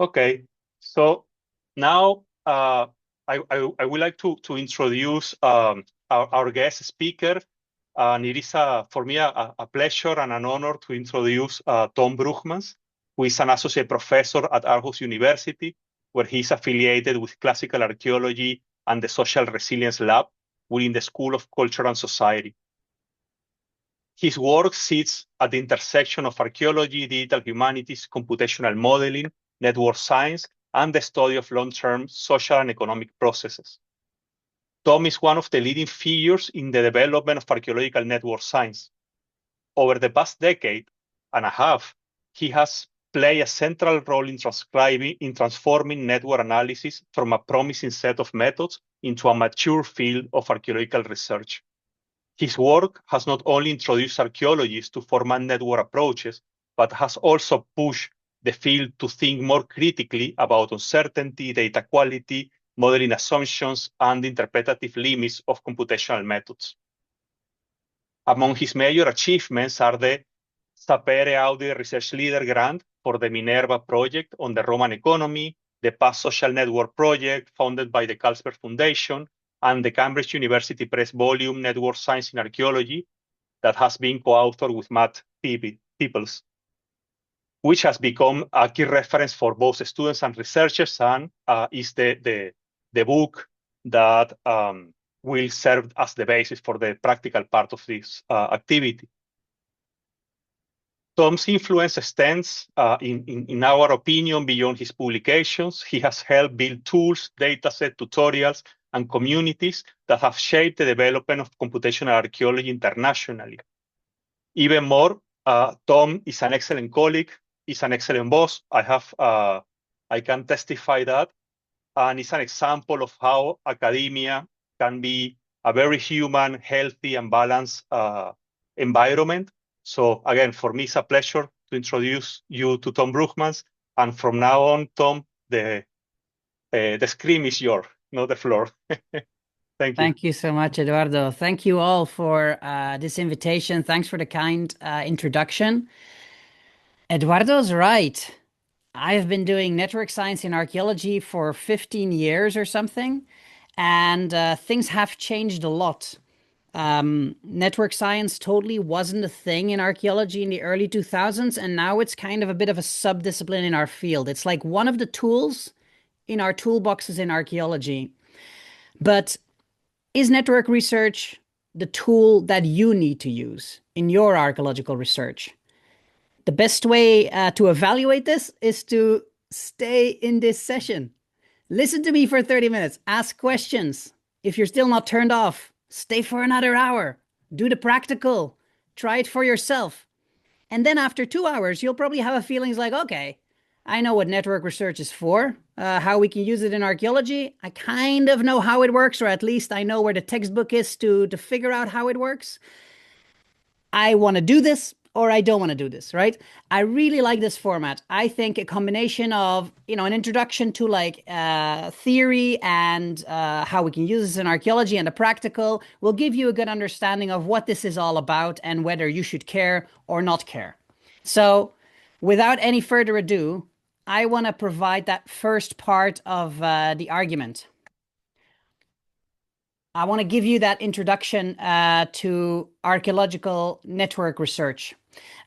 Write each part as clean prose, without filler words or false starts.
Okay, so now I would like to introduce our guest speaker, and it is for me a pleasure and an honor to introduce Tom Brughmans, who is an associate professor at Aarhus University, where he's affiliated with classical archaeology and the Social Resilience Lab within the School of Culture and Society. His work sits at the intersection of archaeology, digital humanities, computational modeling, network science, and the study of long-term social and economic processes. Tom is one of the leading figures in the development of archaeological network science. Over the past decade and a half, he has played a central role in transforming network analysis from a promising set of methods into a mature field of archaeological research. His work has not only introduced archaeologists to formal network approaches, but has also pushed the field to think more critically about uncertainty, data quality, modeling assumptions, and interpretative limits of computational methods. Among his major achievements are the Sapere Aude Research Leader Grant for the Minerva project on the Roman economy, the PASS Social Network project funded by the Carlsberg Foundation, and the Cambridge University Press volume Network Science in Archaeology that has been co-authored with Matt Peoples, which has become a key reference for both students and researchers, and is the book that will serve as the basis for the practical part of this activity. Tom's influence extends, in our opinion, beyond his publications. He has helped build tools, dataset, tutorials, and communities that have shaped the development of computational archaeology internationally. Even more, Tom is an excellent colleague, is an excellent boss. I can testify that, and it's an example of how academia can be a very human, healthy, and balanced environment. So again, for me, it's a pleasure to introduce you to Tom Brughmans. And from now on, Tom, the screen is yours, not the floor. Thank you. Thank you so much, Eduardo. Thank you all for this invitation. Thanks for the kind introduction. Eduardo's right. I've been doing network science in archaeology for 15 years or something, and things have changed a lot. Network science totally wasn't a thing in archaeology in the early 2000s, and now it's kind of a bit of a subdiscipline in our field. It's like one of the tools in our toolboxes in archaeology. But is network research the tool that you need to use in your archaeological research? The best way to evaluate this is to stay in this session. Listen to me for 30 minutes. Ask questions. If you're still not turned off, stay for another hour. Do the practical. Try it for yourself. And then after 2 hours, you'll probably have a feeling like, okay, I know what network research is for, how we can use it in archaeology. I kind of know how it works, or at least I know where the textbook is to figure out how it works. I want to do this, or I don't want to do this, right? I really like this format. I think a combination of, an introduction to theory and how we can use this in archaeology and the practical will give you a good understanding of what this is all about and whether you should care or not care. So without any further ado, I want to provide that first part of the argument. I want to give you that introduction to archaeological network research.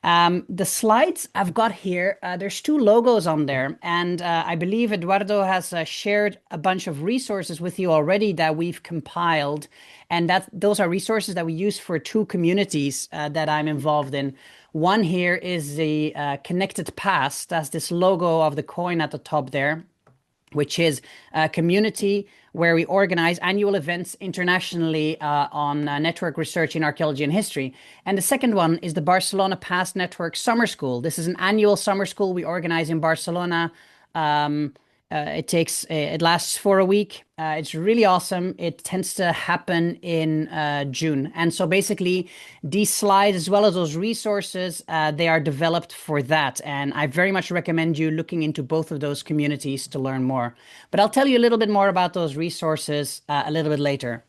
The slides I've got here, there's 2 logos on there, and I believe Eduardo has shared a bunch of resources with you already that we've compiled, and those are resources that we use for 2 communities that I'm involved in. One here is the Connected Past. That's this logo of the coin at the top there, which is a community where we organize annual events internationally on network research in archaeology and history. And the second one is the Barcelona Past Network Summer School. This is an annual summer school we organize in Barcelona. It lasts for a week. It's really awesome. It tends to happen in June. And so basically these slides, as well as those resources, they are developed for that. And I very much recommend you looking into both of those communities to learn more. But I'll tell you a little bit more about those resources a little bit later.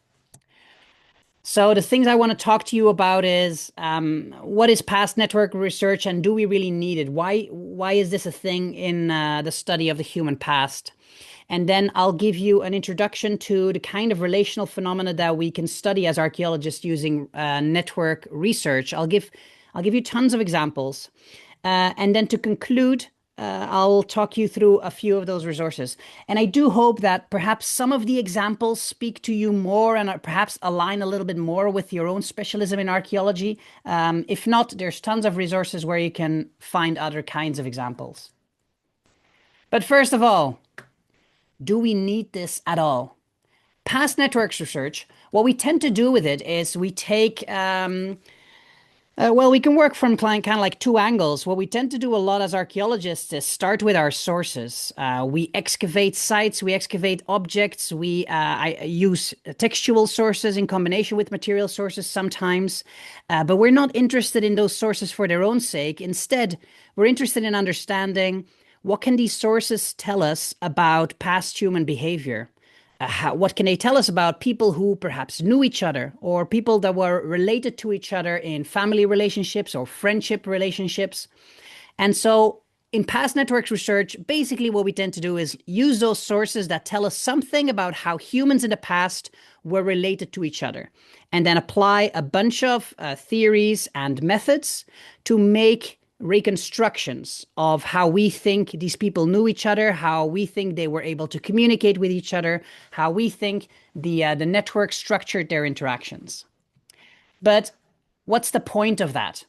So the things I want to talk to you about is what is past network research and do we really need it? Why is this a thing in the study of the human past? And then I'll give you an introduction to the kind of relational phenomena that we can study as archaeologists using network research. I'll give you tons of examples. And then to conclude, I'll talk you through a few of those resources. And I do hope that perhaps some of the examples speak to you more and perhaps align a little bit more with your own specialism in archaeology. If not, there's tons of resources where you can find other kinds of examples. But first of all, do we need this at all? Past networks research, what we tend to do with it is we take well, we can work from kind of like two angles. What we tend to do a lot as archaeologists is start with our sources. We excavate sites, we excavate objects, I use textual sources in combination with material sources sometimes, but we're not interested in those sources for their own sake. Instead, we're interested in understanding what can these sources tell us about past human behavior. What can they tell us about people who perhaps knew each other or people that were related to each other in family relationships or friendship relationships? And so in past networks research, basically what we tend to do is use those sources that tell us something about how humans in the past were related to each other, and then apply a bunch of theories and methods to make reconstructions of how we think these people knew each other, how we think they were able to communicate with each other, how we think the network structured their interactions. But what's the point of that?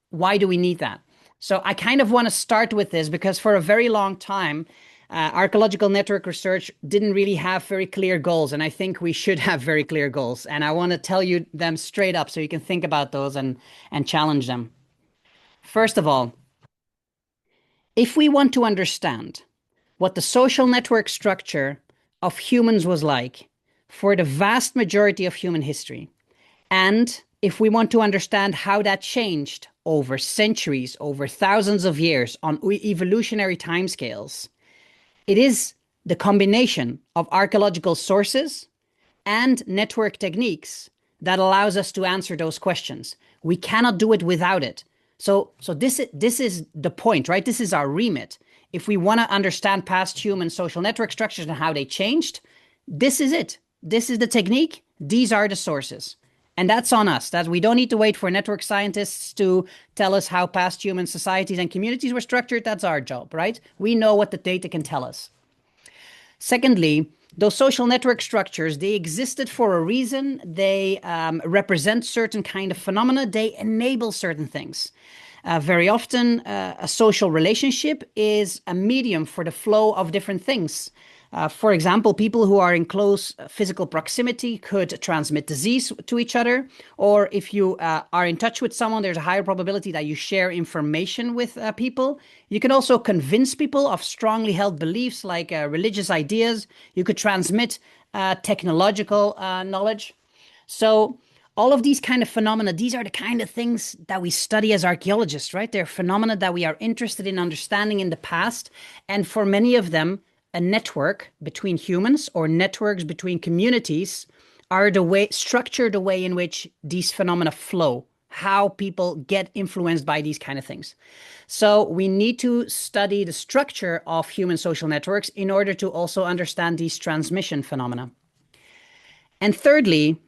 Why do we need that? So I kind of want to start with this because for a very long time, archaeological network research didn't really have very clear goals, and I think we should have very clear goals. And I want to tell you them straight up so you can think about those and challenge them. First of all, if we want to understand what the social network structure of humans was like for the vast majority of human history, and if we want to understand how that changed over centuries, over thousands of years on evolutionary timescales, it is the combination of archaeological sources and network techniques that allows us to answer those questions. We cannot do it without it. So this is the point, right? This is our remit. If we want to understand past human social network structures and how they changed, this is it. This is the technique. These are the sources. And that's on us. That we don't need to wait for network scientists to tell us how past human societies and communities were structured. That's our job, right? We know what the data can tell us. Secondly, those social network structures, they existed for a reason. They represent certain kind of phenomena. They enable certain things. Very often, a social relationship is a medium for the flow of different things. For example, people who are in close physical proximity could transmit disease to each other. Or if you are in touch with someone, there's a higher probability that you share information with people. You can also convince people of strongly held beliefs like religious ideas. You could transmit technological knowledge. So all of these kind of phenomena, these are the kind of things that we study as archaeologists, right? They're phenomena that we are interested in understanding in the past. And for many of them, a network between humans or networks between communities are structure the way in which these phenomena flow, how people get influenced by these kind of things. So we need to study the structure of human social networks in order to also understand these transmission phenomena. And thirdly,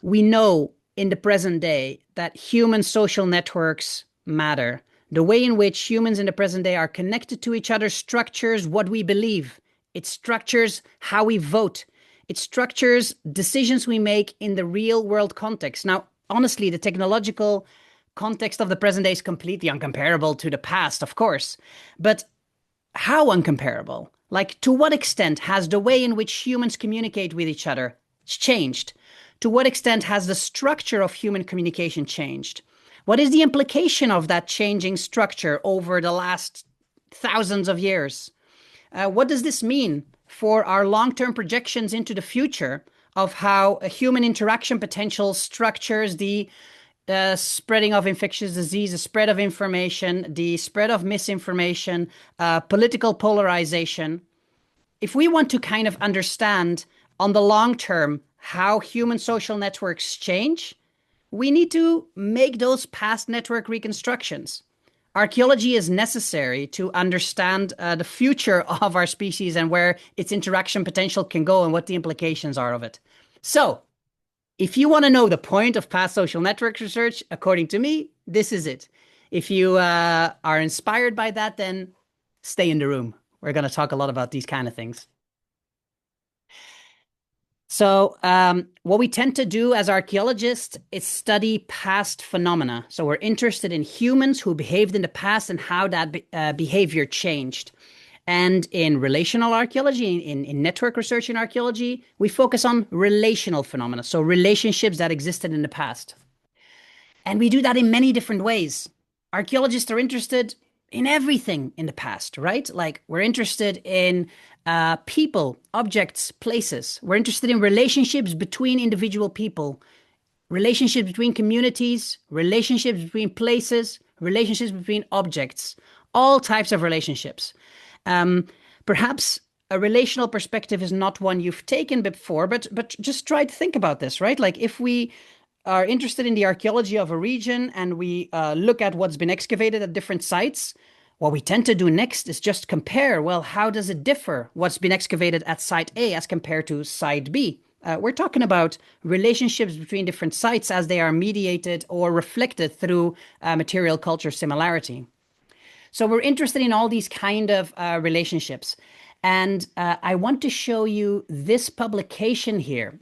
we know in the present day that human social networks matter. The way in which humans in the present day are connected to each other structures what we believe. It structures how we vote. It structures decisions we make in the real world context. Now, honestly, the technological context of the present day is completely uncomparable to the past, of course. But how uncomparable? Like, to what extent has the way in which humans communicate with each other changed? To what extent has the structure of human communication changed? What is the implication of that changing structure over the last thousands of years? What does this mean for our long-term projections into the future of how a human interaction potential structures the spreading of infectious disease, the spread of information, the spread of misinformation, political polarization? If we want to kind of understand on the long term how human social networks change, we need to make those past network reconstructions. Archaeology is necessary to understand the future of our species and where its interaction potential can go and what the implications are of it. So, if you want to know the point of past social network research, according to me, this is it. If you are inspired by that, then stay in the room. We're going to talk a lot about these kind of things. So what we tend to do as archaeologists is study past phenomena. So we're interested in humans who behaved in the past and how that behavior changed. And in relational archaeology, in network research in archaeology, we focus on relational phenomena, so relationships that existed in the past. And we do that in many different ways. Archaeologists are interested in everything in the past, right? Like we're interested in people, objects, places. We're interested in relationships between individual people, relationships between communities, relationships between places, relationships between objects, all types of relationships. Perhaps a relational perspective is not one you've taken before, but just try to think about this, right? Like if we are interested in the archaeology of a region and we look at what's been excavated at different sites, what we tend to do next is just compare, well, how does it differ what's been excavated at site A as compared to site B? We're talking about relationships between different sites as they are mediated or reflected through material culture similarity. So we're interested in all these kind of relationships. And I want to show you this publication here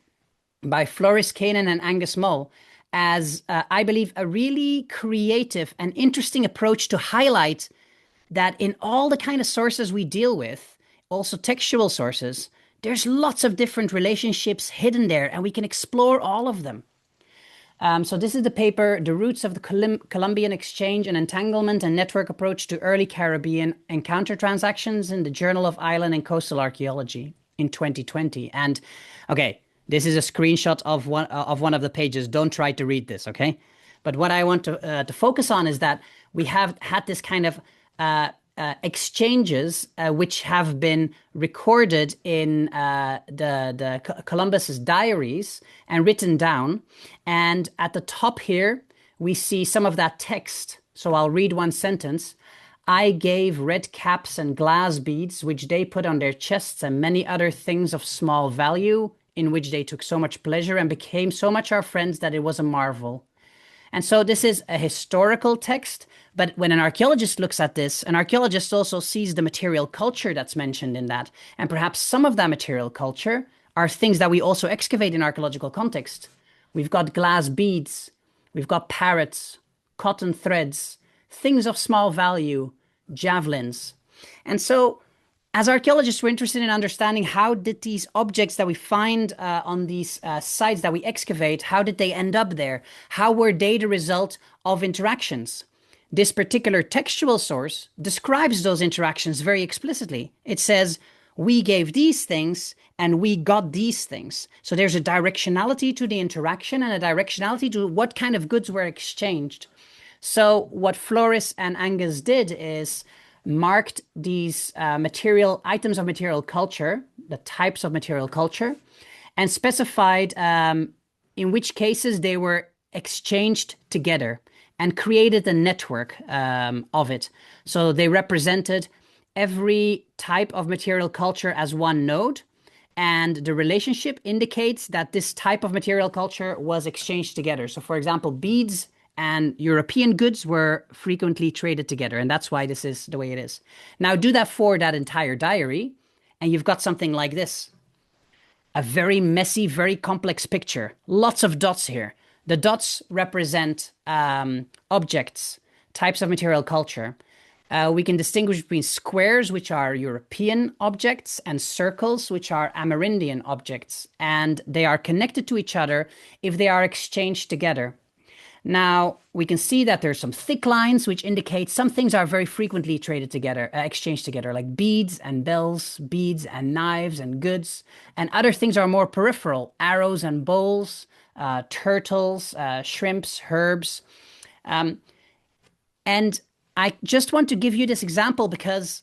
by Floris Kanan and Angus Mull as, I believe, a really creative and interesting approach to highlight that in all the kind of sources we deal with, also textual sources, there's lots of different relationships hidden there, and we can explore all of them. So this is the paper, The Roots of the Columbian Exchange and Entanglement and Network Approach to Early Caribbean Encounter Transactions in the Journal of Island and Coastal Archaeology in 2020. And okay, this is a screenshot of one of the pages. Don't try to read this, okay? But what I want to focus on is that we have had this kind of exchanges which have been recorded in the Columbus's diaries and written down. And at the top here, we see some of that text. So I'll read one sentence. I gave red caps and glass beads, which they put on their chests, and many other things of small value, in which they took so much pleasure and became so much our friends that it was a marvel. And so this is a historical text, but when an archaeologist looks at this, an archaeologist also sees the material culture that's mentioned in that. And perhaps some of that material culture are things that we also excavate in archaeological context. We've got glass beads, we've got parrots, cotton threads, things of small value, javelins. And so as archaeologists, we're interested in understanding how did these objects that we find on these sites that we excavate, how did they end up there? How were they the result of interactions? This particular textual source describes those interactions very explicitly. It says, we gave these things and we got these things. So there's a directionality to the interaction and a directionality to what kind of goods were exchanged. So what Floris and Angus did is marked these material items of material culture, the types of material culture, and specified in which cases they were exchanged together and created a network of it. So they represented every type of material culture as one node, and the relationship indicates that this type of material culture was exchanged together. So for example, beads and European goods were frequently traded together, and that's why this is the way it is. Now do that for that entire diary, and you've got something like this. A very messy, very complex picture. Lots of dots here. The dots represent objects, types of material culture. We can distinguish between squares, which are European objects, and circles, which are Amerindian objects, and they are connected to each other if they are exchanged together. Now, we can see that there's some thick lines, which indicate some things are very frequently traded together, exchanged together, like beads and bells, beads and knives and goods. And other things are more peripheral, arrows and bowls, turtles, shrimps, herbs. And I just want to give you this example because,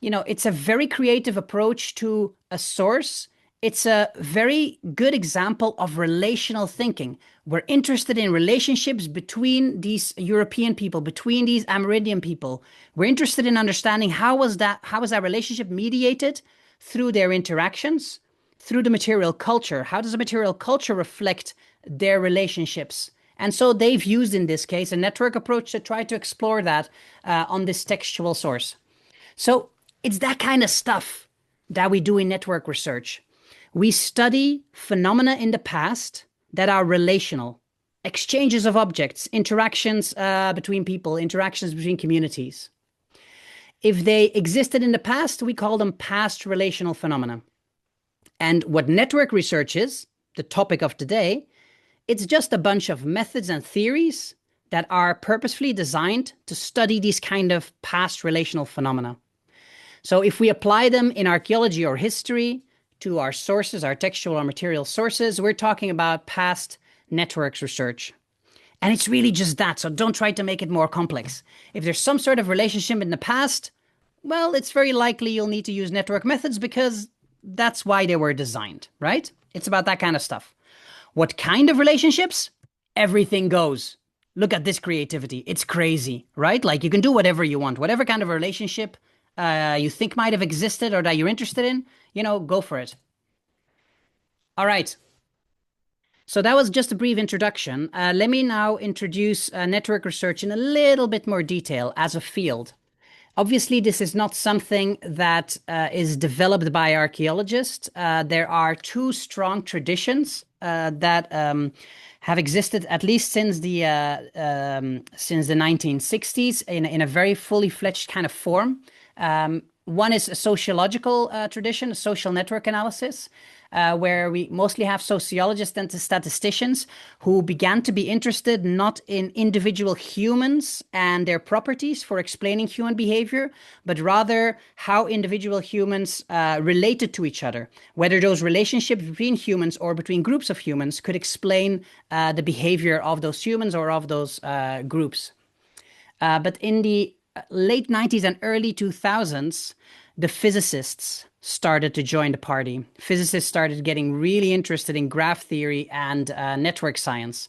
you know, it's a very creative approach to a source, It's a very good example of relational thinking. We're interested in relationships between these European people, between these Amerindian people. We're interested in understanding how was that relationship mediated through their interactions, through the material culture. How does the material culture reflect their relationships? And so they've used, in this case, a network approach to try to explore that on this textual source. So it's that kind of stuff that we do in network research. We study phenomena in the past that are relational, exchanges of objects, interactions between people, interactions between communities. If they existed in the past, we call them past relational phenomena. And what network research is, the topic of today, it's just a bunch of methods and theories that are purposefully designed to study these kind of past relational phenomena. So if we apply them in archaeology or history to our sources, our textual or material sources, we're talking about past networks research. And it's really just that, so don't try to make it more complex. If there's some sort of relationship in the past, well, it's very likely you'll need to use network methods because that's why they were designed, right? It's about that kind of stuff. What kind of relationships? Everything goes. Look at this creativity. It's crazy, right? Like you can do whatever you want. Whatever kind of relationship you think might have existed or that you're interested in, go for it. All right. So that was just a brief introduction. Let me now introduce network research in a little bit more detail as a field. Obviously, this is not something that is developed by archaeologists. There are two strong traditions that have existed at least since the 1960s in a very fully fledged kind of form. One is a sociological tradition, a social network analysis, where we mostly have sociologists and statisticians who began to be interested not in individual humans and their properties for explaining human behavior, but rather how individual humans related to each other, whether those relationships between humans or between groups of humans could explain the behavior of those humans or of those groups. But in the late 90s and early 2000s, the physicists started to join the party. Physicists started getting really interested in graph theory and network science.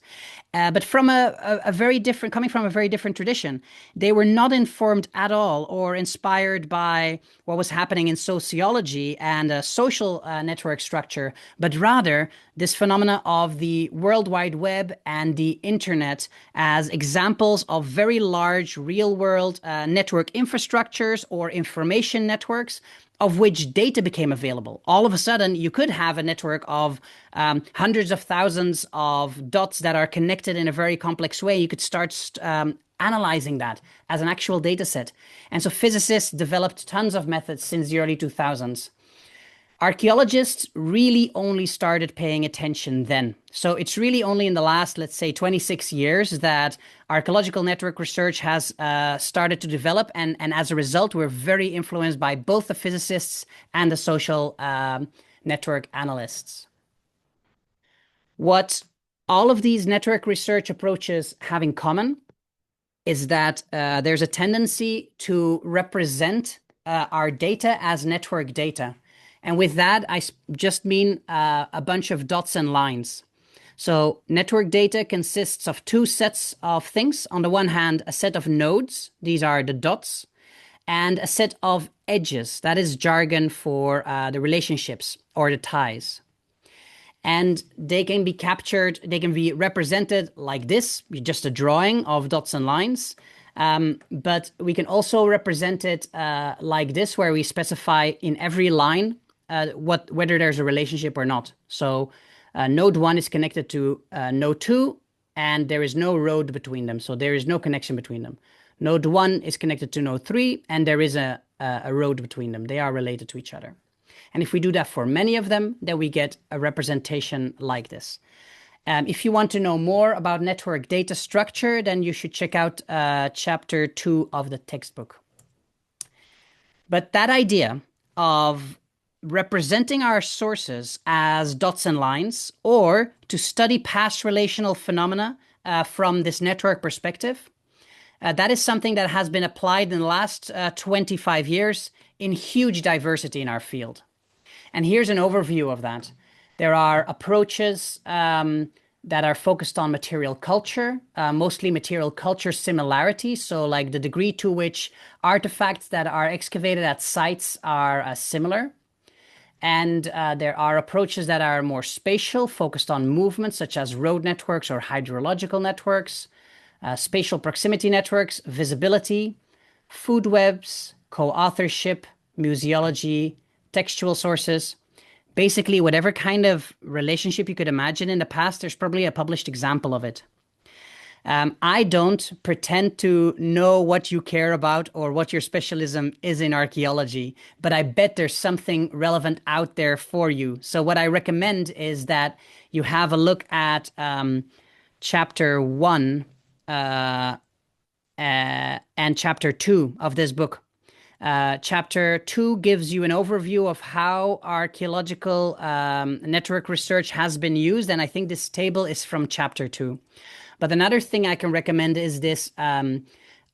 But from coming from a very different tradition. They were not informed at all or inspired by what was happening in sociology and social network structure, but rather this phenomena of the World Wide Web and the internet as examples of very large real-world network infrastructures or information networks of which data became available. All of a sudden, you could have a network of hundreds of thousands of dots that are connected in a very complex way. You could start analyzing that as an actual data set. And so physicists developed tons of methods since the early 2000s. Archaeologists really only started paying attention then. So it's really only in the last, let's say, 26 years that archaeological network research has started to develop. And as a result, we're very influenced by both the physicists and the social network analysts. What all of these network research approaches have in common is that there's a tendency to represent our data as network data. And with that, I just mean a bunch of dots and lines. So network data consists of two sets of things. On the one hand, a set of nodes, these are the dots, and a set of edges, that is jargon for the relationships or the ties. And they can be captured, they can be represented like this, just a drawing of dots and lines. But we can also represent it like this, where we specify in every line whether there's a relationship or not. So node 1 is connected to node 2, and there is no road between them. So there is no connection between them. Node 1 is connected to node 3, and there is a road between them. They are related to each other. And if we do that for many of them, then we get a representation like this. If you want to know more about network data structure, then you should check out chapter 2 of the textbook. But that idea of representing our sources as dots and lines, or to study past relational phenomena from this network perspective, that is something that has been applied in the last 25 years in huge diversity in our field. And here's an overview of that. There are approaches that are focused on material culture, mostly material culture similarity. So like the degree to which artifacts that are excavated at sites are similar. And there are approaches that are more spatial, focused on movement, such as road networks or hydrological networks, spatial proximity networks, visibility, food webs, co-authorship, museology, textual sources. Basically, whatever kind of relationship you could imagine in the past, there's probably a published example of it. I don't pretend to know what you care about or what your specialism is in archaeology, but I bet there's something relevant out there for you. So what I recommend is that you have a look at chapter 1 and chapter 2 of this book. Chapter 2 gives you an overview of how archaeological network research has been used, and I think this table is from chapter 2. But another thing I can recommend is this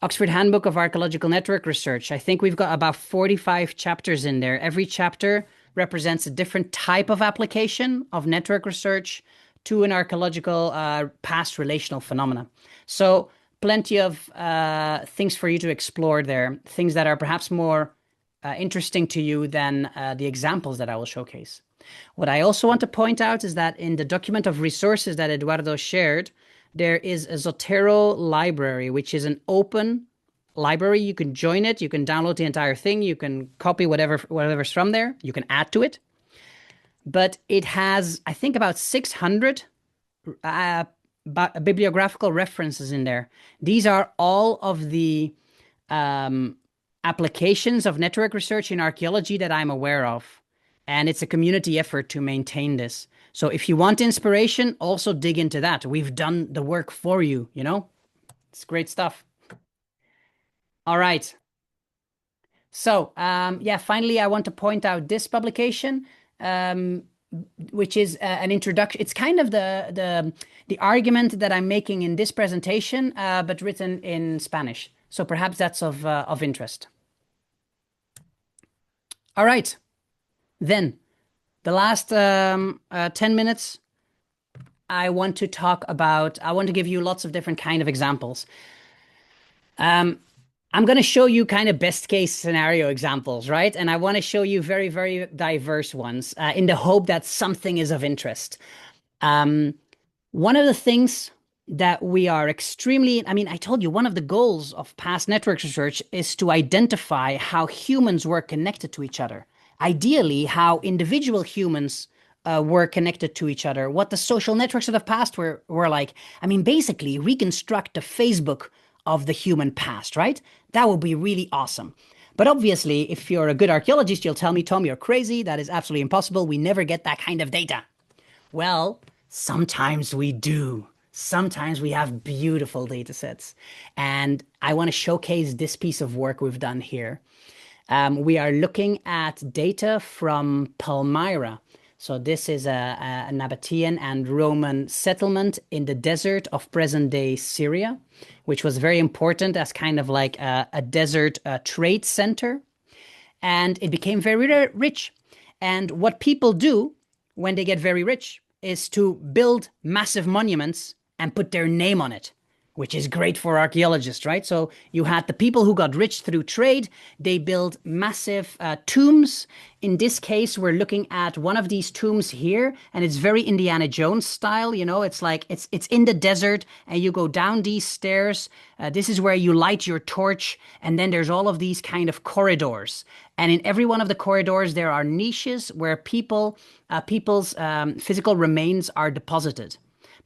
Oxford Handbook of Archaeological Network Research. I think we've got about 45 chapters in there. Every chapter represents a different type of application of network research to an archaeological past relational phenomena. So plenty of things for you to explore there, things that are perhaps more interesting to you than the examples that I will showcase. What I also want to point out is that in the document of resources that Eduardo shared, there is a Zotero library, which is an open library. You can join it. You can download the entire thing. You can copy whatever's from there. You can add to it. But it has, I think, about 600 bibliographical references in there. These are all of the applications of network research in archaeology that I'm aware of. And it's a community effort to maintain this. So if you want inspiration, also dig into that. We've done the work for you, you know? It's great stuff. All right. So, yeah, finally, I want to point out this publication, which is an introduction. It's kind of the argument that I'm making in this presentation, but written in Spanish. So perhaps that's of interest. All right. Then, the last 10 minutes, I want to give you lots of different kind of examples. I'm going to show you kind of best case scenario examples, right? And I want to show you very, very diverse ones in the hope that something is of interest. One of the things that we are I told you, one of the goals of past network research is to identify how humans were connected to each other. Ideally, how individual humans were connected to each other, what the social networks of the past were like. I mean, basically, reconstruct the Facebook of the human past, right? That would be really awesome. But obviously, if you're a good archaeologist, you'll tell me, Tom, you're crazy. That is absolutely impossible. We never get that kind of data. Well, sometimes we do. Sometimes we have beautiful data sets. And I want to showcase this piece of work we've done here. We are looking at data from Palmyra. So this is a Nabatean and Roman settlement in the desert of present-day Syria, which was very important as kind of like a desert trade center. And it became very rich. And what people do when they get very rich is to build massive monuments and put their name on it, which is great for archaeologists, right? So you had the people who got rich through trade. They built massive tombs. In this case, we're looking at one of these tombs here, and it's very Indiana Jones style. You know, it's like it's in the desert, and you go down these stairs. This is where you light your torch, and then there's all of these kind of corridors. And in every one of the corridors, there are niches where people's physical remains are deposited.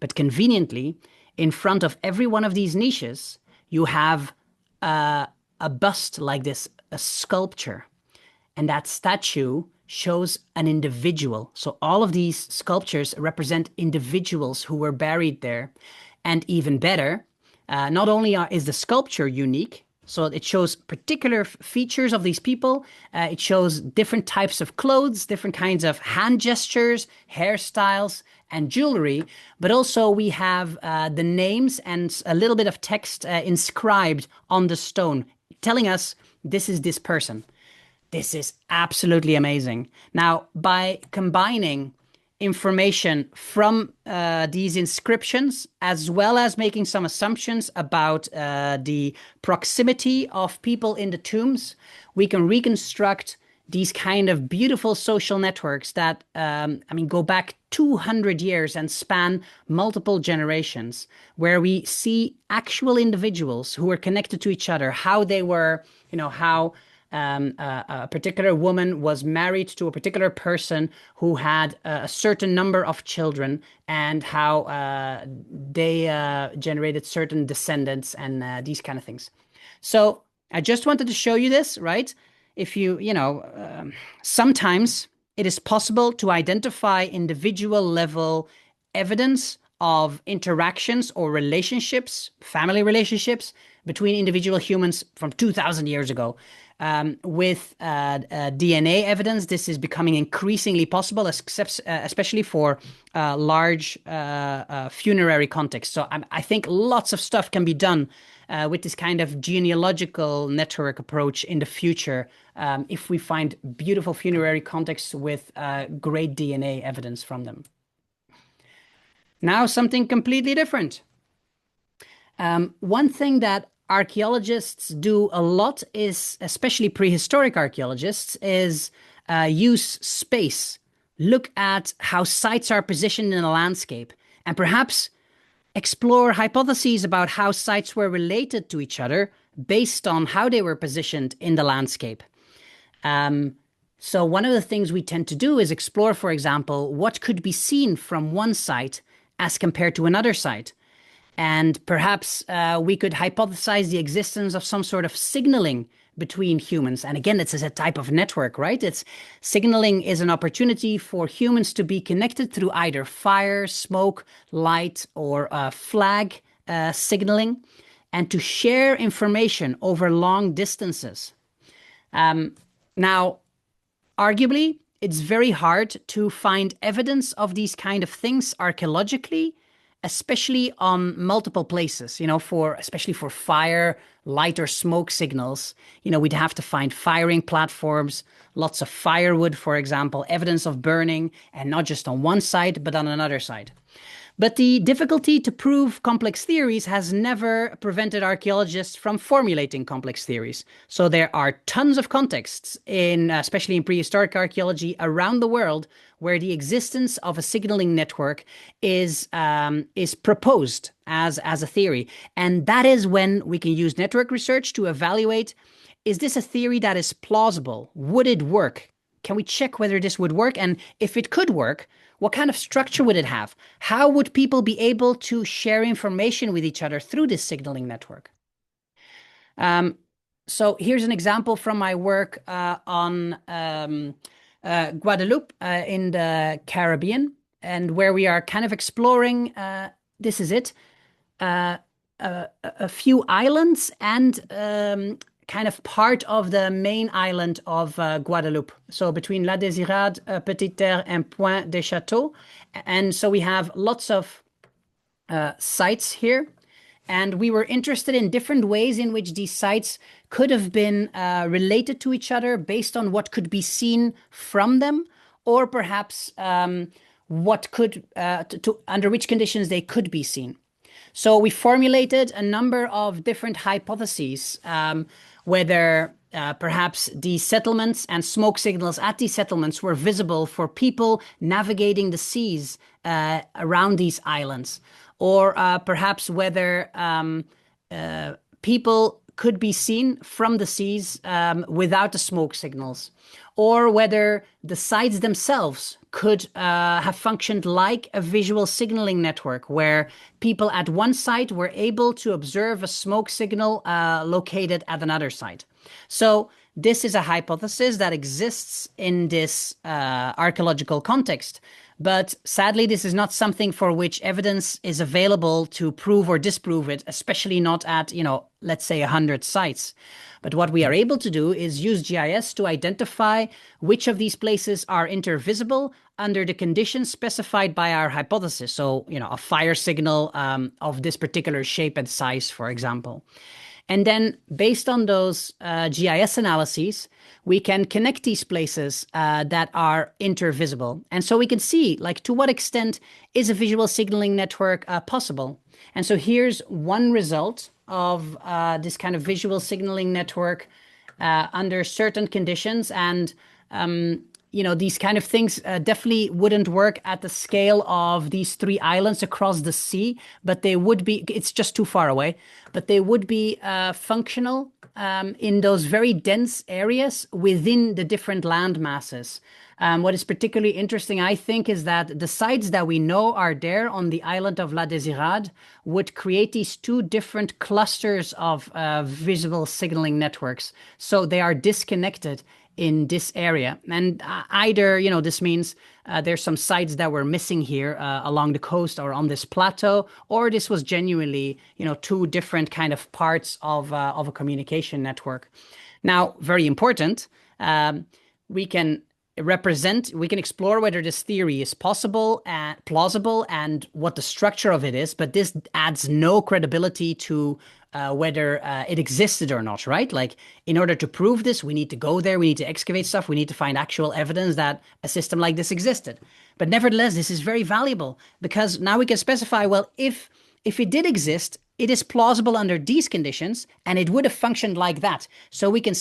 But conveniently, in front of every one of these niches, you have a bust like this, a sculpture. And that statue shows an individual. So all of these sculptures represent individuals who were buried there. And even better, not only is the sculpture unique, so it shows particular features of these people. It shows different types of clothes, different kinds of hand gestures, hairstyles, and jewelry. But also we have the names and a little bit of text inscribed on the stone, telling us this is this person. This is absolutely amazing. Now, by combining information from these inscriptions, as well as making some assumptions about the proximity of people in the tombs, we can reconstruct these kind of beautiful social networks that, go back 200 years and span multiple generations, where we see actual individuals who were connected to each other, how they were, how a particular woman was married to a particular person who had a certain number of children, and how they generated certain descendants and these kind of things. So I just wanted to show you this, right? If sometimes it is possible to identify individual level evidence of interactions or relationships, family relationships between individual humans from 2,000 years ago. With DNA evidence, this is becoming increasingly possible, especially for large funerary contexts. So I think lots of stuff can be done with this kind of genealogical network approach in the future, if we find beautiful funerary contexts with great DNA evidence from them. Now, something completely different. One thing that archaeologists do a lot is, especially prehistoric archaeologists, is use space, look at how sites are positioned in a landscape, and perhaps explore hypotheses about how sites were related to each other based on how they were positioned in the landscape. So one of the things we tend to do is explore, for example, what could be seen from one site as compared to another site. And perhaps we could hypothesize the existence of some sort of signaling between humans. And again, this is a type of network, right? Signaling is an opportunity for humans to be connected through either fire, smoke, light, or flag signaling, and to share information over long distances. Now, arguably, it's very hard to find evidence of these kind of things archaeologically, especially on multiple places, especially for fire, light, or smoke signals. We'd have to find firing platforms, lots of firewood, for example, evidence of burning, and not just on one side, but on another side. But the difficulty to prove complex theories has never prevented archaeologists from formulating complex theories. So there are tons of contexts, especially in prehistoric archaeology around the world, where the existence of a signaling network is proposed as a theory. And that is when we can use network research to evaluate, is this a theory that is plausible? Would it work? Can we check whether this would work? And if it could work, what kind of structure would it have? How would people be able to share information with each other through this signaling network? So here's an example from my work on Guadeloupe in the Caribbean, and where we are kind of exploring, this is it, a few islands and kind of part of the main island of Guadeloupe. So between La Désirade, Petite Terre, and Point des Châteaux. And so we have lots of sites here. And we were interested in different ways in which these sites could have been related to each other based on what could be seen from them, or perhaps what could, under which conditions they could be seen. So we formulated a number of different hypotheses, whether perhaps these settlements and smoke signals at these settlements were visible for people navigating the seas around these islands, or perhaps whether people could be seen from the seas without the smoke signals, or whether the sites themselves could have functioned like a visual signaling network, where people at one site were able to observe a smoke signal located at another site. So this is a hypothesis that exists in this archaeological context. But sadly, this is not something for which evidence is available to prove or disprove it, especially not at, let's say 100 sites. But what we are able to do is use GIS to identify which of these places are intervisible under the conditions specified by our hypothesis. So, a fire signal of this particular shape and size, for example. And then based on those GIS analyses, we can connect these places that are intervisible. And so we can see, like, to what extent is a visual signaling network possible? And so here's one result of this kind of visual signaling network under certain conditions. And these kind of things definitely wouldn't work at the scale of these 3 islands across the sea, but they would be, it's just too far away, but they would be functional in those very dense areas within the different land masses. What is particularly interesting, I think, is that the sites that we know are there on the island of La Désirade would create these 2 different clusters of visual signaling networks. So they are disconnected in this area. And either, this means there's some sites that were missing here along the coast or on this plateau, or this was genuinely, 2 different kind of parts of a communication network. Now, very important, we can explore whether this theory is possible and plausible and what the structure of it is, but this adds no credibility to whether it existed or not, right? Like, in order to prove this, we need to go there, we need to excavate stuff, we need to find actual evidence that a system like this existed. But nevertheless, this is very valuable because now we can specify, well, if it did exist, it is plausible under these conditions, and it would have functioned like that. So we can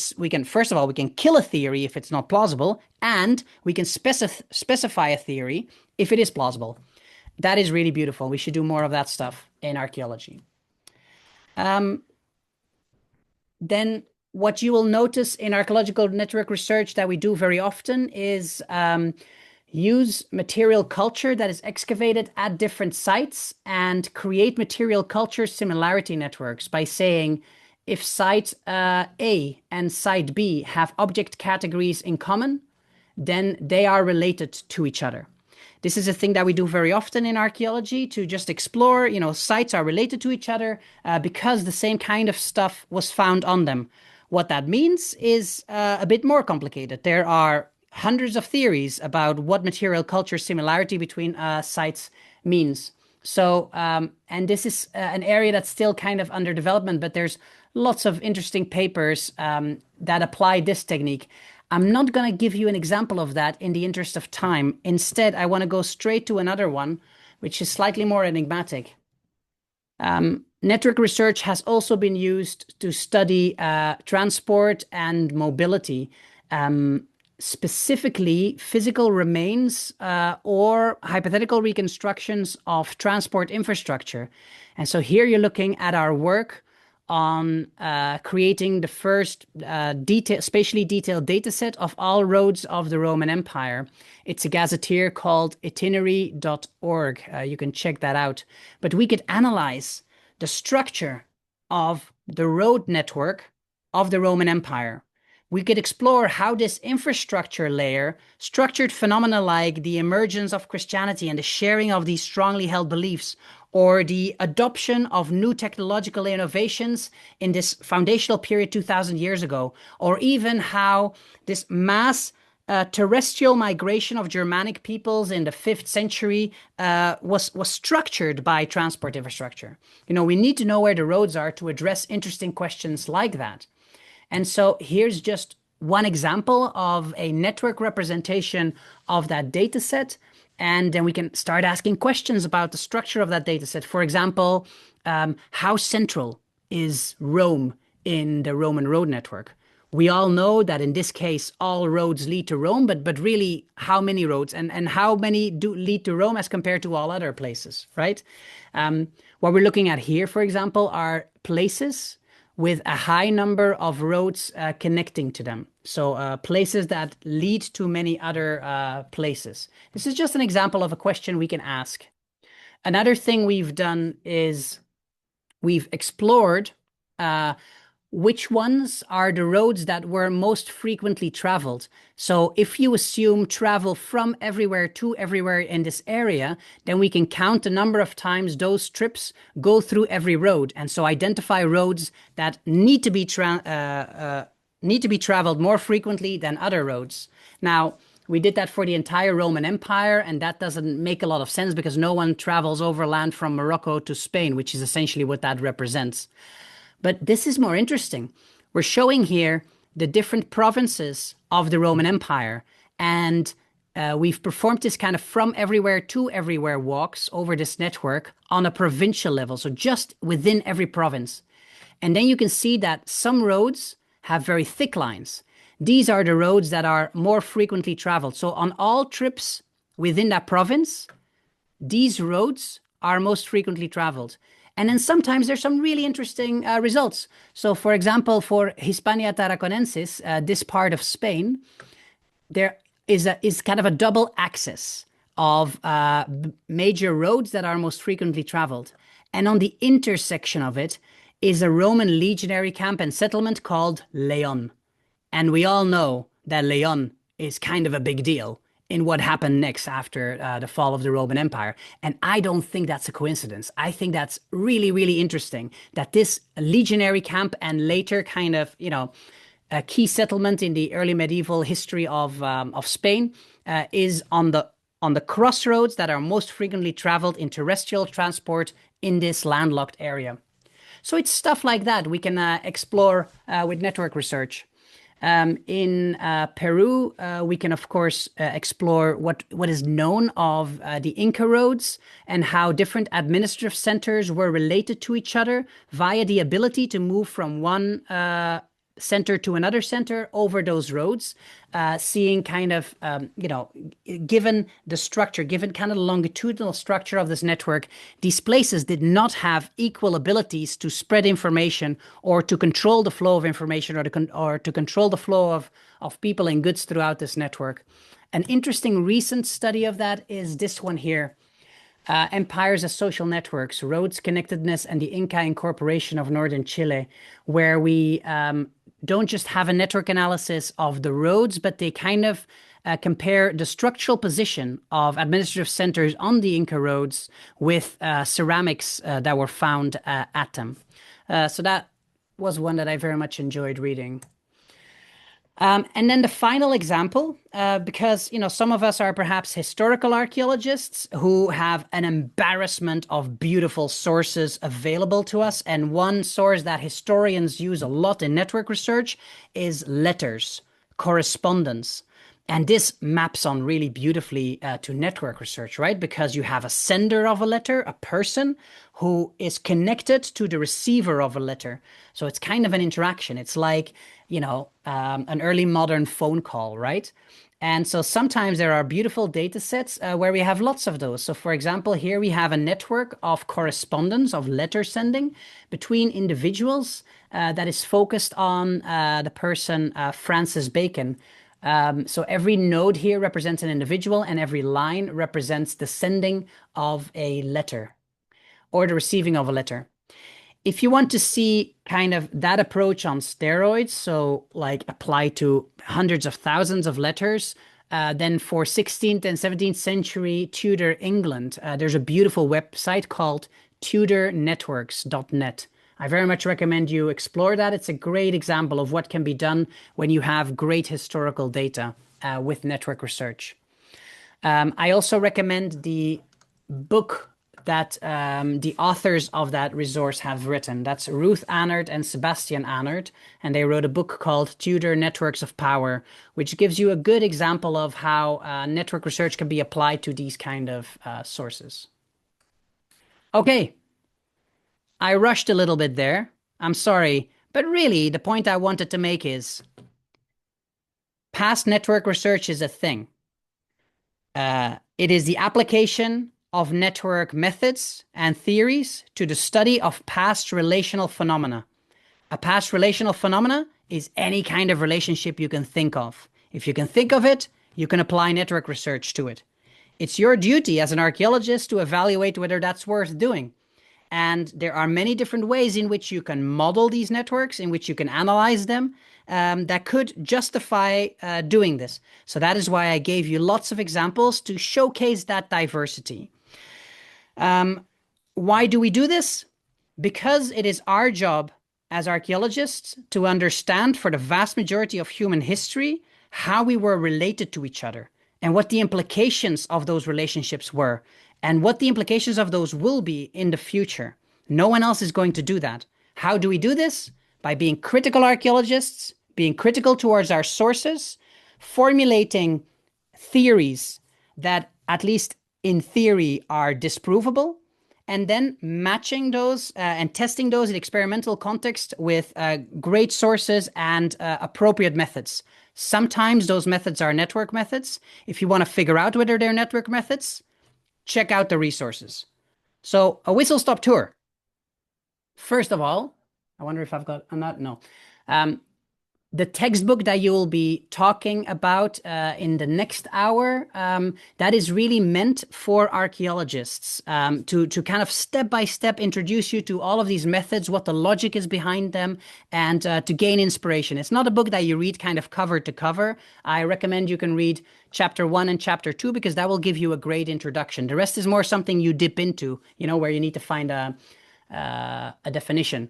first of all, we can kill a theory if it's not plausible, and we can specify a theory if it is plausible. That is really beautiful. We should do more of that stuff in archaeology. Then what you will notice in archaeological network research that we do very often is use material culture that is excavated at different sites and create material culture similarity networks by saying, if site A and site B have object categories in common, then they are related to each other. This is a thing that we do very often in archaeology, to just explore, sites are related to each other because the same kind of stuff was found on them. What that means is a bit more complicated. There are hundreds of theories about what material culture similarity between sites means. So, and this is an area that's still kind of under development, but there's lots of interesting papers that apply this technique. I'm not going to give you an example of that in the interest of time. Instead, I want to go straight to another one, which is slightly more enigmatic. Network research has also been used to study transport and mobility, specifically physical remains or hypothetical reconstructions of transport infrastructure. And so here you're looking at our work on creating the first spatially detailed data set of all roads of the Roman Empire. It's a gazetteer called itinerary.org. You can check that out. But we could analyze the structure of the road network of the Roman Empire. We could explore how this infrastructure layer structured phenomena like the emergence of Christianity and the sharing of these strongly held beliefs, or the adoption of new technological innovations in this foundational period 2,000 years ago, or even how this mass terrestrial migration of Germanic peoples in the 5th century was structured by transport infrastructure. We need to know where the roads are to address interesting questions like that. And so here's just one example of a network representation of that data set. And then we can start asking questions about the structure of that data set. For example, how central is Rome in the Roman road network? We all know that in this case, all roads lead to Rome, but really how many roads and how many do lead to Rome as compared to all other places, right? What we're looking at here, for example, are places with a high number of roads connecting to them. So places that lead to many other places. This is just an example of a question we can ask. Another thing we've done is we've explored which ones are the roads that were most frequently traveled. So if you assume travel from everywhere to everywhere in this area, then we can count the number of times those trips go through every road. And so identify roads that need to be traveled more frequently than other roads. Now, we did that for the entire Roman Empire, and that doesn't make a lot of sense because no one travels overland from Morocco to Spain, which is essentially what that represents. But this is more interesting. We're showing here the different provinces of the Roman Empire, and we've performed this kind of from everywhere to everywhere walks over this network on a provincial level, so just within every province. And then you can see that some roads have very thick lines. These are the roads that are more frequently traveled. So on all trips within that province, these roads are most frequently traveled. And then sometimes there's some really interesting results. So for example, for Hispania Tarraconensis, this part of Spain, there is kind of a double axis of major roads that are most frequently traveled. And on the intersection of it is a Roman legionary camp and settlement called Leon. And we all know that Leon is kind of a big deal in what happened next after the fall of the Roman Empire. And I don't think that's a coincidence. I think that's really, really interesting that this legionary camp and later kind of, a key settlement in the early medieval history of Spain is on the crossroads that are most frequently traveled in terrestrial transport in this landlocked area. So it's stuff like that we can explore with network research. In Peru, we can, of course, explore what is known of the Inca roads and how different administrative centers were related to each other via the ability to move from one center to another center over those roads, seeing kind of, given the structure, given kind of the longitudinal structure of this network, these places did not have equal abilities to spread information or to control the flow of information or to control the flow of people and goods throughout this network. An interesting recent study of that is this one here. Empires as Social Networks, Roads Connectedness and the Inca Incorporation of Northern Chile, where we don't just have a network analysis of the roads, but they kind of compare the structural position of administrative centers on the Inca roads with ceramics that were found at them. So that was one that I very much enjoyed reading. And then the final example, because, some of us are perhaps historical archaeologists who have an embarrassment of beautiful sources available to us. And one source that historians use a lot in network research is letters, correspondence. And this maps on really beautifully to network research, right? Because you have a sender of a letter, a person who is connected to the receiver of a letter. So it's kind of an interaction. It's like, an early modern phone call, right? And so sometimes there are beautiful data sets where we have lots of those. So for example, here we have a network of correspondence, of letter sending between individuals that is focused on the person Francis Bacon. So every node here represents an individual and every line represents the sending of a letter or the receiving of a letter. If you want to see kind of that approach on steroids, so like apply to hundreds of thousands of letters, then for 16th and 17th century Tudor England, there's a beautiful website called tudornetworks.net. I very much recommend you explore that. It's a great example of what can be done when you have great historical data with network research. I also recommend the book that the authors of that resource have written. That's Ruth Annert and Sebastian Annert, and they wrote a book called Tudor Networks of Power, which gives you a good example of how network research can be applied to these kind of sources. Okay, I rushed a little bit there. I'm sorry, but really the point I wanted to make is past network research is a thing. It is the application of network methods and theories to the study of past relational phenomena. A past relational phenomena is any kind of relationship you can think of. If you can think of it, you can apply network research to it. It's your duty as an archaeologist to evaluate whether that's worth doing. And there are many different ways in which you can model these networks, in which you can analyze them, that could justify doing this. So that is why I gave you lots of examples to showcase that diversity. Why do we do this? Because it is our job as archaeologists to understand for the vast majority of human history how we were related to each other and what the implications of those relationships were and what the implications of those will be in the future. No one else is going to do that. How do we do this? By being critical archaeologists, being critical towards our sources, formulating theories that, at least in theory, are disprovable, and then matching those and testing those in experimental context with great sources and appropriate methods. Sometimes those methods are network methods. If you want to figure out whether they're network methods, check out the resources. So a whistle-stop tour. First of all, I wonder if I've got a note. No. The textbook that you will be talking about in the next hour, that is really meant for archaeologists to kind of step-by-step introduce you to all of these methods, what the logic is behind them, and to gain inspiration. It's not a book that you read kind of cover to cover. I recommend you can read chapter 1 and chapter 2 because that will give you a great introduction. The rest is more something you dip into, where you need to find a definition.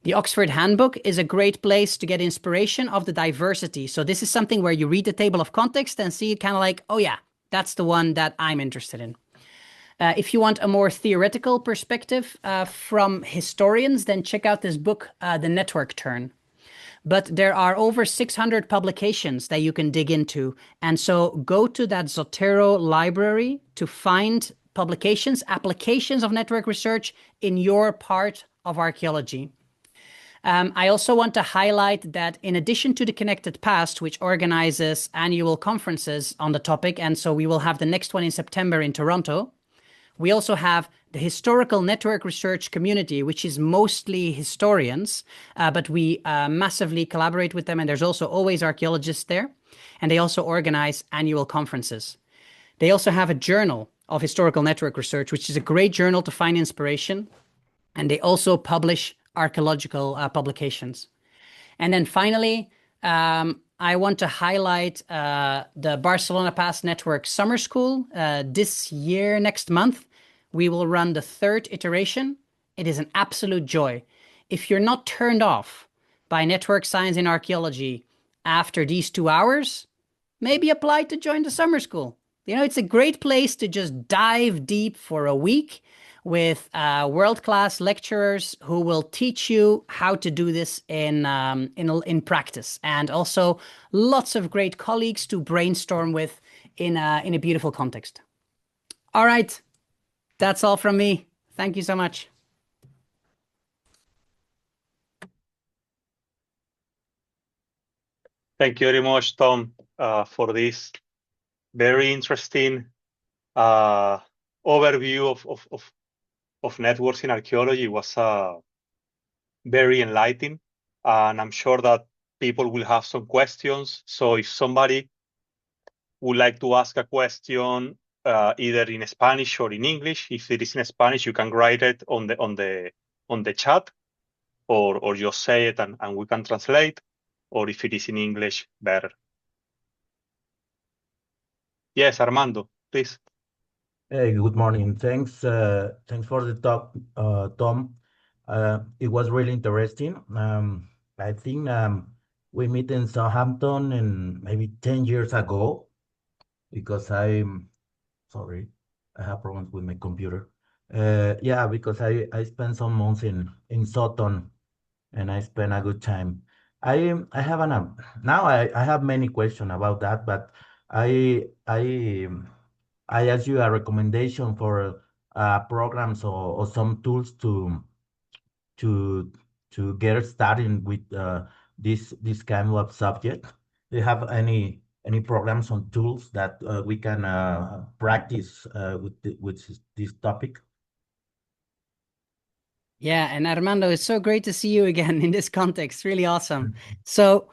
The Oxford Handbook is a great place to get inspiration of the diversity. So this is something where you read the table of context and see kind of like, oh yeah, that's the one that I'm interested in. If you want a more theoretical perspective from historians, then check out this book, The Network Turn. But there are over 600 publications that you can dig into. And so go to that Zotero library to find publications, applications of network research in your part of archaeology. I also want to highlight that in addition to the Connected Past, which organizes annual conferences on the topic, and so we will have the next one in September in Toronto, we also have the Historical Network Research Community, which is mostly historians, but we massively collaborate with them, and there's also always archaeologists there, and they also organize annual conferences. They also have a journal of historical network research, which is a great journal to find inspiration, and they also publish archaeological publications. And then finally, I want to highlight the Barcelona Past Network Summer School. This year, next month, we will run the 3rd iteration. It is an absolute joy. If you're not turned off by network science in archaeology after these 2 hours, maybe apply to join the summer school. It's a great place to just dive deep for a week with world-class lecturers who will teach you how to do this in practice, and also lots of great colleagues to brainstorm with in a beautiful context. All right, that's all from me. Thank you so much. Thank you very much, Tom, for this very interesting overview of networks in archaeology. It was very enlightening, and I'm sure that people will have some questions. So if somebody would like to ask a question, either in Spanish or in English, if it is in Spanish, you can write it on the chat, or just say it and we can translate, or if it is in English, better. Yes, Armando, please. Hey, good morning. Thanks for the talk, Tom. It was really interesting. I think we met in Southampton and maybe 10 years ago, because sorry, I have problems with my computer. Yeah, because I spent some months in Sutton, and I spent a good time. I have now I have many questions about that, but I ask you a recommendation for programs or some tools to get started with this kind of subject. Do you have any programs on tools that we can practice with this topic? Yeah, and Armando, it's so great to see you again in this context. Really awesome. So,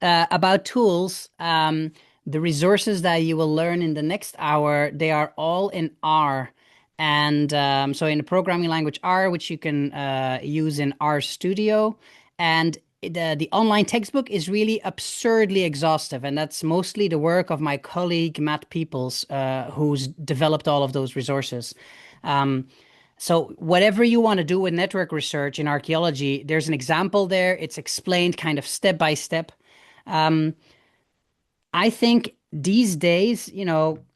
about tools, the resources that you will learn in the next hour, they are all in R. And so in the programming language R, which you can use in RStudio. And the online textbook is really absurdly exhaustive. And that's mostly the work of my colleague, Matt Peoples, who's developed all of those resources. So whatever you want to do with network research in archaeology, there's an example there. It's explained kind of step by step. I think these days,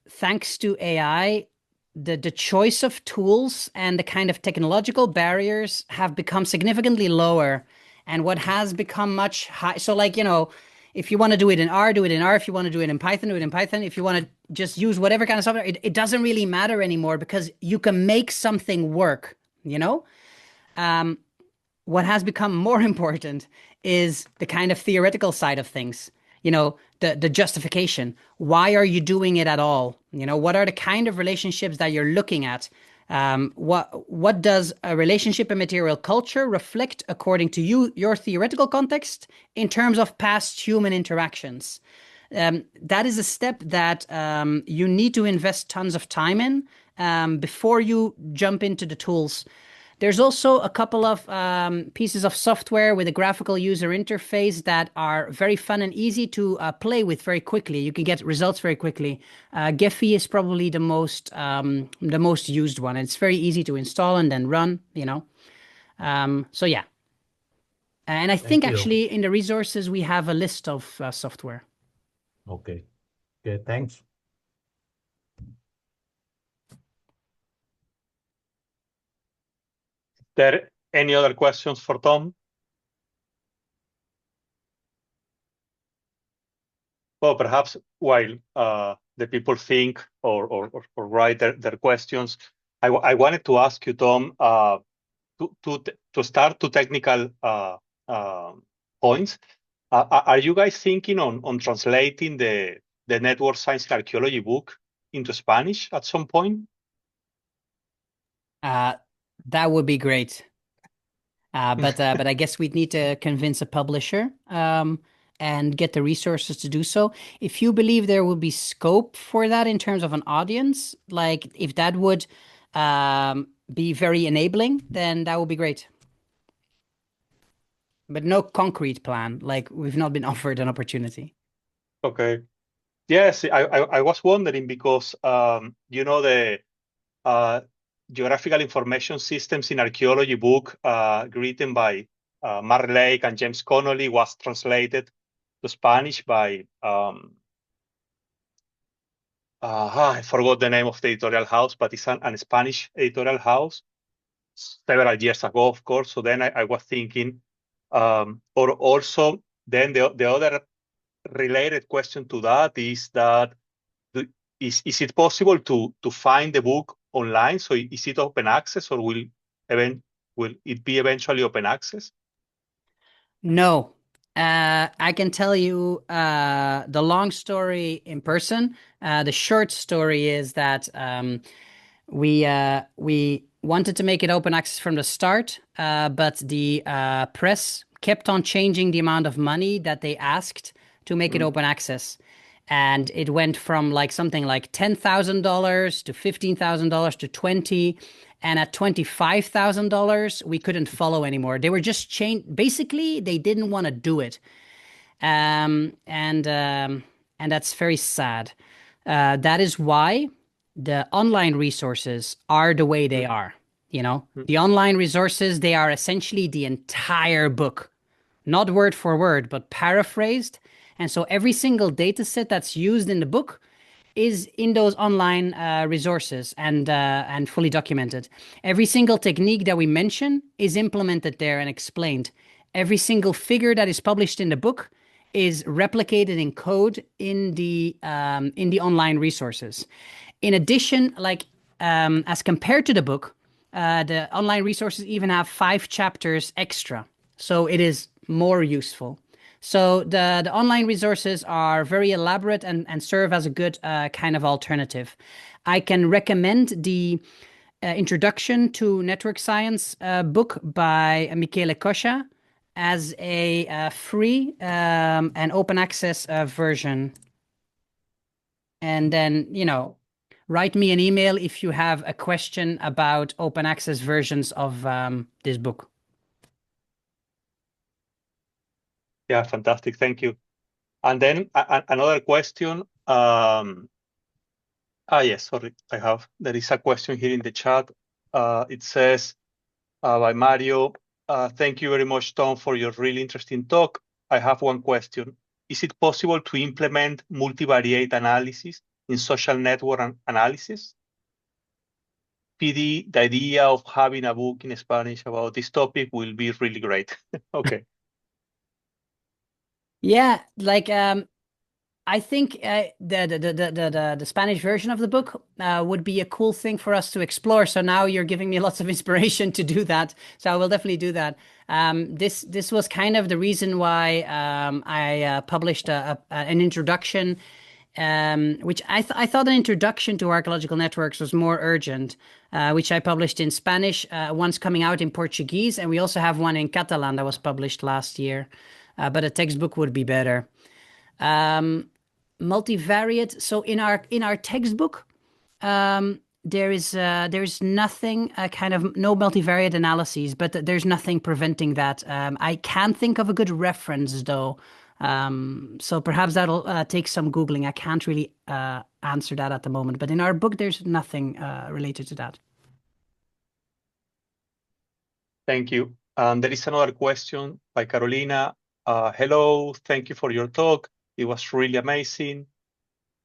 thanks to AI, the choice of tools and the kind of technological barriers have become significantly lower, and what has become much high. So like, if you want to do it in R, do it in R. If you want to do it in Python, do it in Python. If you want to just use whatever kind of software, it doesn't really matter anymore because you can make something work, What has become more important is the kind of theoretical side of things. The justification. Why are you doing it at all? What are the kind of relationships that you're looking at? What does a relationship in material culture reflect according to your theoretical context in terms of past human interactions? That is a step that you need to invest tons of time in before you jump into the tools. There's also a couple of pieces of software with a graphical user interface that are very fun and easy to play with very quickly. You can get results very quickly. Gephi is probably the most used one. It's very easy to install and then run, So yeah. And I think Thank you. actually in the resources we have a list of software. Okay. Okay, thanks. There any other questions for Tom? Well, perhaps while the people think or write their questions, I wanted to ask you, Tom, to start two technical points. Are you guys thinking on translating the Network Science and Archaeology book into Spanish at some point? That would be great. But I guess we'd need to convince a publisher and get the resources to do so. If you believe there would be scope for that in terms of an audience, like if that would be very enabling, then that would be great. But no concrete plan, like we've not been offered an opportunity. Okay. Yes, I was wondering because, the Geographical Information Systems in Archaeology book written by Mark Lake and James Connolly was translated to Spanish by, I forgot the name of the editorial house, but it's a Spanish editorial house several years ago, of course. So then I was thinking, or also then the other related question to that is that is it possible to find the book online? So is it open access, or will it be eventually open access? No. I can tell you the long story in person. The short story is that we wanted to make it open access from the start, but the press kept on changing the amount of money that they asked to make it open access. And it went from something like $10,000 to $15,000 to $20,000. And at $25,000, we couldn't follow anymore. They were just changed. Basically, they didn't want to do it. And that's very sad. That is why the online resources are the way they are. The online resources, they are essentially the entire book, not word for word, but paraphrased. And so every single data set that's used in the book is in those online resources and fully documented. Every single technique that we mention is implemented there and explained. Every single figure that is published in the book is replicated in code in the online resources. In addition, as compared to the book, the online resources even have 5 chapters extra, so it is more useful. So the online resources are very elaborate and serve as a good kind of alternative. I can recommend the Introduction to Network Science book by Michele Coscia as a free and open access version. And then, write me an email if you have a question about open access versions of this book. Yeah, fantastic. Thank you. And then another question. Yes, sorry, there is a question here in the chat. It says by Mario, thank you very much, Tom, for your really interesting talk. I have one question. Is it possible to implement multivariate analysis in social network analysis? PD, the idea of having a book in Spanish about this topic will be really great. Okay. Yeah, like I think the Spanish version of the book would be a cool thing for us to explore. So now you're giving me lots of inspiration to do that. So I will definitely do that. This was kind of the reason why I published an introduction, which I thought an introduction to archaeological networks was more urgent, which I published in Spanish. One's coming out in Portuguese, and we also have one in Catalan that was published last year. But a textbook would be better. Multivariate. So in our textbook, there's nothing kind of no multivariate analyses, but there's nothing preventing that. I can think of a good reference though. So perhaps that'll take some Googling. I can't really answer that at the moment, but in our book, there's nothing related to that. Thank you. There is another question by Carolina. Hello, thank you for your talk. It was really amazing.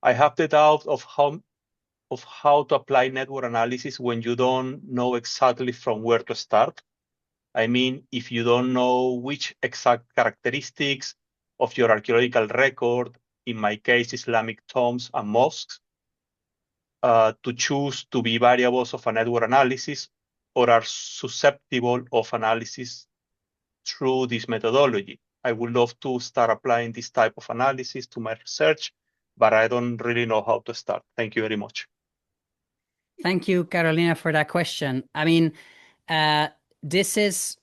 I have the doubt of how to apply network analysis when you don't know exactly from where to start. I mean, if you don't know which exact characteristics of your archaeological record, in my case, Islamic tombs and mosques, to choose to be variables of a network analysis or are susceptible of analysis through this methodology. I would love to start applying this type of analysis to my research, but I don't really know how to start. Thank you very much. Thank you, Carolina, for that question. I mean, this is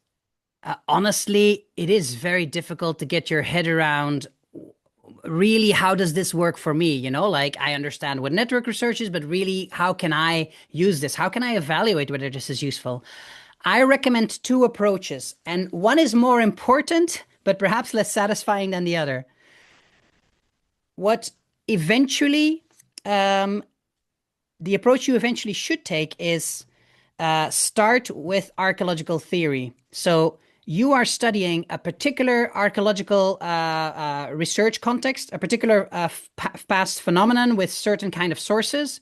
honestly, it is very difficult to get your head around really how does this work for me? You know, like I understand what network research is, but really, how can I use this? How can I evaluate whether this is useful? I recommend two approaches, and one is more important, but perhaps less satisfying than the other. What eventually, the approach you eventually should take is start with archaeological theory. So you are studying a particular archaeological research context, a particular past phenomenon with certain kind of sources.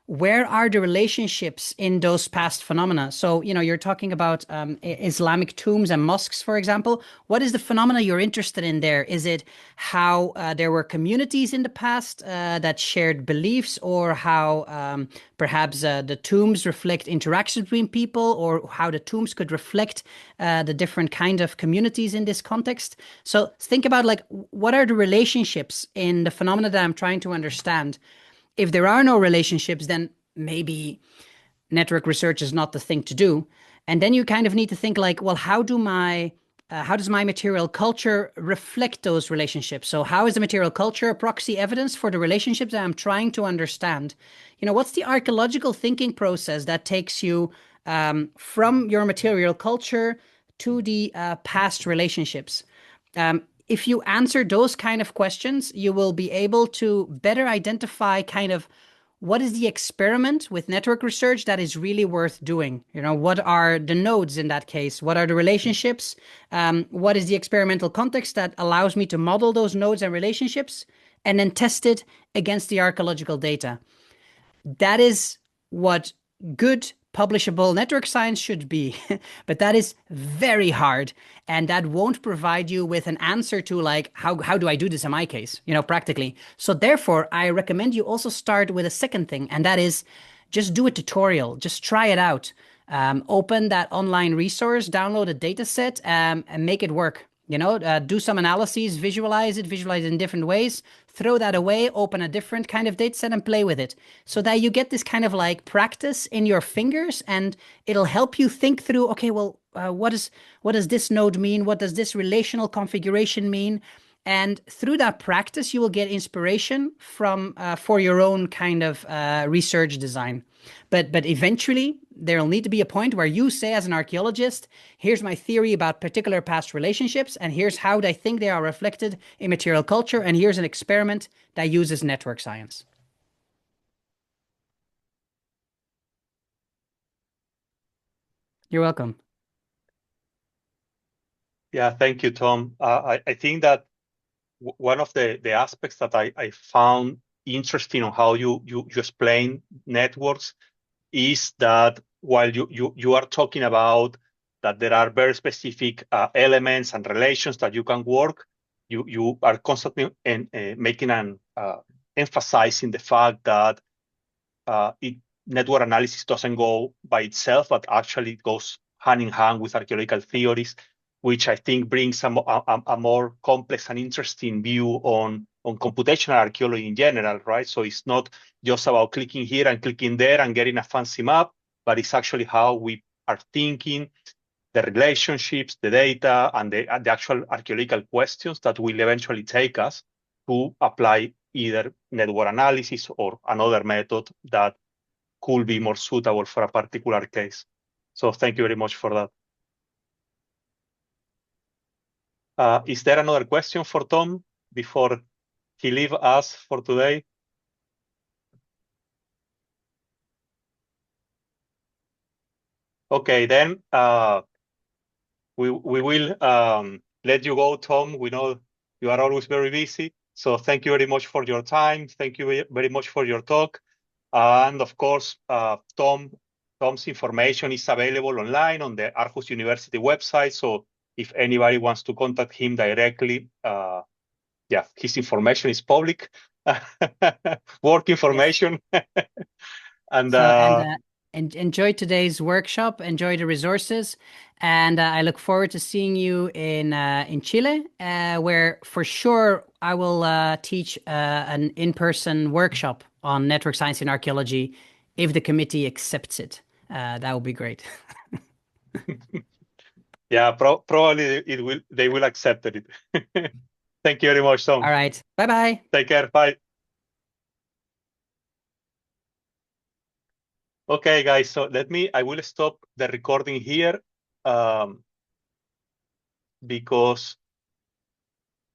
Where are the relationships in those past phenomena? So, you know, you're talking about Islamic tombs and mosques, for example. What is the phenomena you're interested in there? Is it how there were communities in the past that shared beliefs, or how perhaps the tombs reflect interactions between people, or how the tombs could reflect the different kind of communities in this context? So think about like, what are the relationships in the phenomena that I'm trying to understand? If there are no relationships, then maybe network research is not the thing to do. And then you kind of need to think like, well, how does my material culture reflect those relationships? So how is the material culture a proxy evidence for the relationships that I'm trying to understand? You know, what's the archaeological thinking process that takes you from your material culture to the past relationships? If you answer those kind of questions, you will be able to better identify kind of what is the experiment with network research that is really worth doing. You know, what are the nodes in that case? What are the relationships? What is the experimental context that allows me to model those nodes and relationships and then test it against the archaeological data? That is what good publishable network science should be, but that is very hard, and that won't provide you with an answer to like, how do I do this in my case, you know, practically. So therefore, I recommend you also start with a second thing, and that is just do a tutorial, just try it out. Open that online resource, download a data set, and make it work. You know, do some analyses, visualize it in different ways, throw that away, open a different kind of data set and play with it, so that you get this kind of like practice in your fingers, and it'll help you think through, okay, well, what does this node mean? What does this relational configuration mean? And through that practice, you will get inspiration for your own kind of research design. But eventually, there'll need to be a point where you say as an archaeologist, here's my theory about particular past relationships, and here's how I think they are reflected in material culture, and here's an experiment that uses network science. You're welcome. Yeah, thank you, Tom. I think that one of the aspects that I found interesting on how you explain networks is that while you are talking about that there are very specific elements and relations that you can work, you are constantly making an emphasizing the fact that network analysis doesn't go by itself, but actually it goes hand in hand with archaeological theories, which I think brings a more complex and interesting view on computational archaeology in general, right? So it's not just about clicking here and clicking there and getting a fancy map, but it's actually how we are thinking, the relationships, the data, and the actual archaeological questions that will eventually take us to apply either network analysis or another method that could be more suitable for a particular case. So thank you very much for that. Is there another question for Tom before he leaves us for today? Okay, then we will let you go, Tom. We know you are always very busy. So thank you very much for your time. Thank you very much for your talk. And of course, Tom's information is available online on the Aarhus University website. So if anybody wants to contact him directly, yeah, his information is public, work information. And enjoy today's workshop, enjoy the resources, and I look forward to seeing you in Chile, where for sure I will teach an in-person workshop on network science and archaeology if the committee accepts it. That would be great. Yeah, probably they will accept it. Thank you very much, Tom. All right. Bye-bye. Take care. Bye. Okay, guys, so I will stop the recording here because